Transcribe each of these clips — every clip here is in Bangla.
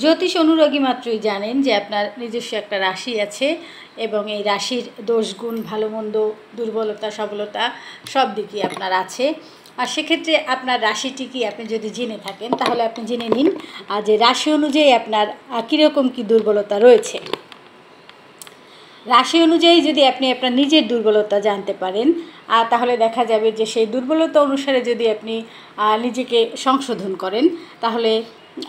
জ্যোতিষ অনুরাগী মাত্রই জানেন যে আপনার নিজস্ব একটা রাশি আছে এবং এই রাশির দোষ গুণ ভালো মন্দ দুর্বলতা সবলতা সব দিকই আপনার আছে। আর সেক্ষেত্রে আপনার রাশিটি কি আপনি যদি জেনে থাকেন তাহলে আপনি জেনে নিন যে রাশি অনুযায়ী আপনার কীরকম কী দুর্বলতা রয়েছে। রাশি অনুযায়ী যদি আপনি আপনার নিজের দুর্বলতা জানতে পারেন তাহলে দেখা যাবে যে সেই দুর্বলতা অনুসারে যদি আপনি নিজেকে সংশোধন করেন তাহলে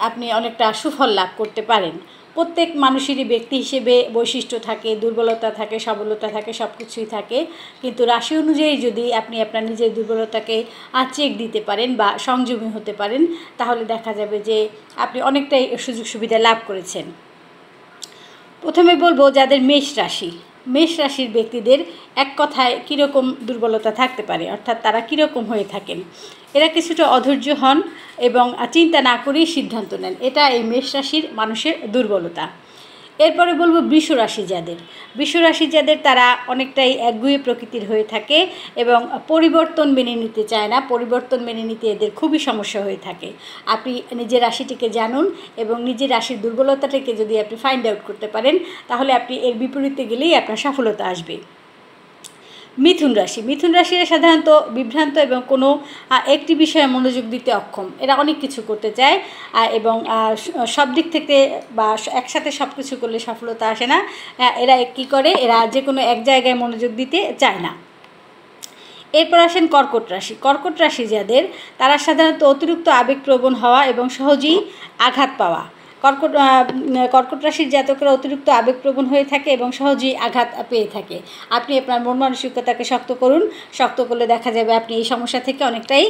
আপনি অনেকটা সুফল লাভ করতে পারেন। প্রত্যেক মানুষেরই ব্যক্তি হিসেবে বৈশিষ্ট্য থাকে, দুর্বলতা থাকে, সবলতা থাকে, সব কিছুই থাকে, কিন্তু রাশি অনুযায়ী যদি আপনি আপনার নিজের দুর্বলতাকে চেক দিতে পারেন বা সংযমী হতে পারেন তাহলে দেখা যাবে যে আপনি অনেকটাই সুযোগ সুবিধা লাভ করেছেন। প্রথমে বলবো যাদের মেষ রাশির ব্যক্তিদের এক কথায় কীরকম দুর্বলতা থাকতে পারে, অর্থাৎ তারা কীরকম হয়ে থাকেন। এরা কিছুটা অধৈর্য হন এবং চিন্তা না করেই সিদ্ধান্ত নেন, এটা এই মেষ রাশির মানুষের দুর্বলতা। এরপরে বলবো বৃষ রাশি যাদের তারা অনেকটাই একগুঁয়ে প্রকৃতির হয়ে থাকে এবং পরিবর্তন মেনে নিতে চায় না, পরিবর্তন মেনে নিতে এদের খুবই সমস্যা হয়ে থাকে। আপনি নিজের রাশিটিকে জানুন এবং নিজের রাশির দুর্বলতাটাকে যদি আপনি ফাইন্ড আউট করতে পারেন তাহলে আপনি এর বিপরীতে গেলেই আপনার সফলতা আসবে। মিথুন রাশিরা সাধারণত বিভ্রান্ত এবং কোনো একটি বিষয়ে মনোযোগ দিতে অক্ষম। এরা অনেক কিছু করতে চায় এবং সব দিক থেকে বা একসাথে সব কিছু করলে সফলতা আসে না। এরা কী করে, এরা যে কোনো এক জায়গায় মনোযোগ দিতে চায় না। এরপর আসেন কর্কট রাশি যাদের, তারা সাধারণত অতিরিক্ত আবেগপ্রবণ হওয়া এবং সহজেই আঘাত পাওয়া। কর্কট রাশির জাতকরা অতিরিক্ত আবেগপ্রবণ হয়ে থাকে এবং সহজেই আঘাত পেয়ে থাকে। আপনি আপনার মন মানসিকতাকে শক্ত করুন, শক্ত করলে দেখা যাবে আপনি এই সমস্যা থেকে অনেকটাই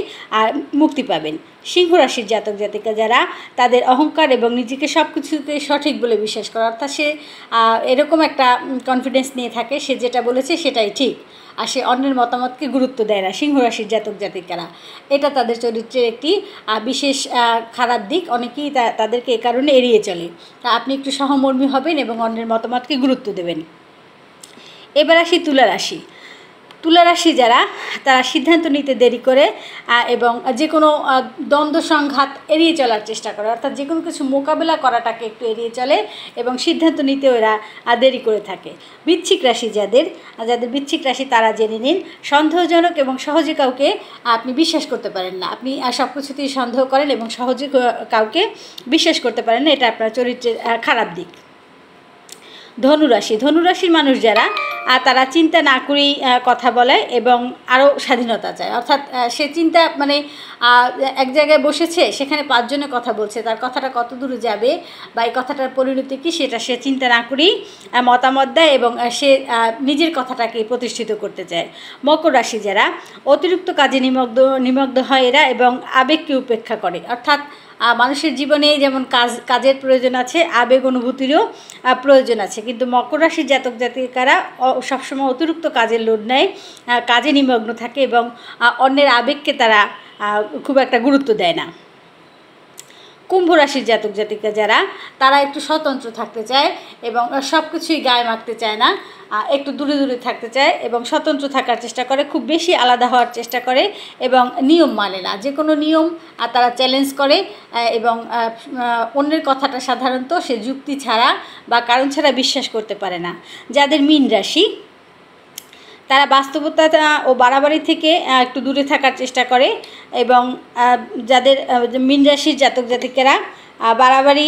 মুক্তি পাবেন। সিংহ রাশির জাতক জাতিকা যারা, তাদের অহংকার এবং নিজেকে সব কিছুতে সঠিক বলে বিশ্বাস করে, অর্থাৎ সে এরকম একটা কনফিডেন্স নিয়ে থাকে, সে যেটা বলেছে সেটাই ঠিক, আর সে অন্যের মতামতকে গুরুত্ব দেয় না। সিংহ রাশির জাতক জাতিকারা, এটা তাদের চরিত্রের একটি বিশেষ খারাপ দিক। অনেকেই তাদেরকে এ কারণে এড়িয়ে চলে। তা আপনি একটু সহমর্মী হবেন এবং অন্যের মতামতকে গুরুত্ব দেবেন। এবার আসি তুলা রাশি যারা, তারা সিদ্ধান্ত নিতে দেরি করে এবং যে কোনো দ্বন্দ্ব সংঘাত এড়িয়ে চলার চেষ্টা করে, অর্থাৎ যে কোনো কিছু মোকাবেলা করাটাকে একটু এড়িয়ে চলে এবং সিদ্ধান্ত নিতেও এরা দেরি করে থাকে। বৃশ্চিক রাশি যাদের বৃশ্চিক রাশি, তারা জেনে নিন সন্দেহজনক এবং সহজে কাউকে আপনি বিশ্বাস করতে পারেন না। আপনি সব কিছুতেই সন্দেহ করেন এবং সহজে কাউকে বিশ্বাস করতে পারেন না, এটা আপনার চরিত্রের খারাপ দিক। ধনুরাশির মানুষ যারা, তারা চিন্তা না করেই কথা বলে এবং আরও স্বাধীনতা চায়, অর্থাৎ সে চিন্তা মানে এক জায়গায় বসেছে, সেখানে 5 জনে কথা বলছে, তার কথাটা কত দূরে যাবে বা এই কথাটার পরিণতি কী সেটা সে চিন্তা না করেই মতামত দেয় এবং সে নিজের কথাটাকে প্রতিষ্ঠিত করতে চায়। মকর রাশি যারা, অতিরিক্ত কাজে নিমগ্ন হয় এরা এবং আবেগকে উপেক্ষা করে, অর্থাৎ মানুষের জীবনে যেমন কাজের প্রয়োজন আছে, আবেগ অনুভূতিরও প্রয়োজন আছে, কিন্তু মকর রাশির জাতক জাতিকারা সবসময় অতিরিক্ত কাজের লোড নেয়, কাজে নিমগ্ন থাকে এবং অন্যের আবেগকে তারা খুব একটা গুরুত্ব দেয় না। কুম্ভ রাশির জাতক জাতিকা যারা, তারা একটু স্বতন্ত্র থাকতে চায় এবং সব কিছুই গায়ে মাখতে চায় না, একটু দূরে দূরে থাকতে চায় এবং স্বতন্ত্র থাকার চেষ্টা করে, খুব বেশি আলাদা হওয়ার চেষ্টা করে এবং নিয়ম মানে না, যে কোনো নিয়ম তারা চ্যালেঞ্জ করে এবং অন্যের কথাটা সাধারণত সে যুক্তি ছাড়া বা কারণ ছাড়া বিশ্বাস করতে পারে না। যাদের মীন রাশি, তারা বাস্তবতা ও বাড়াবাড়ি থেকে একটু দূরে থাকার চেষ্টা করে এবং যাদের মীন রাশির জাতক জাতিকেরা বাড়াবাড়ি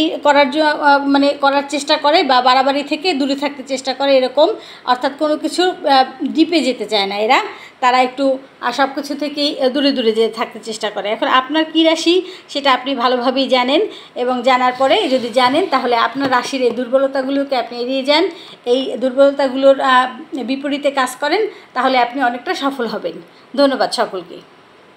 করার চেষ্টা করে বা বাড়াবাড়ি থেকে দূরে থাকতে চেষ্টা করে এরকম, অর্থাৎ কোনো কিছু ডিপে যেতে চায় না এরা, তারা একটু সব কিছু থেকেই দূরে দূরে থাকতে চেষ্টা করে। এখন আপনার কী রাশি সেটা আপনি ভালোভাবেই জানেন এবং জানার পরে যদি জানেন তাহলে আপনার রাশির এই দুর্বলতাগুলোকে আপনি এড়িয়ে যান, এই দুর্বলতাগুলোর বিপরীতে কাজ করেন, তাহলে আপনি অনেকটা সফল হবেন। ধন্যবাদ সকলকে।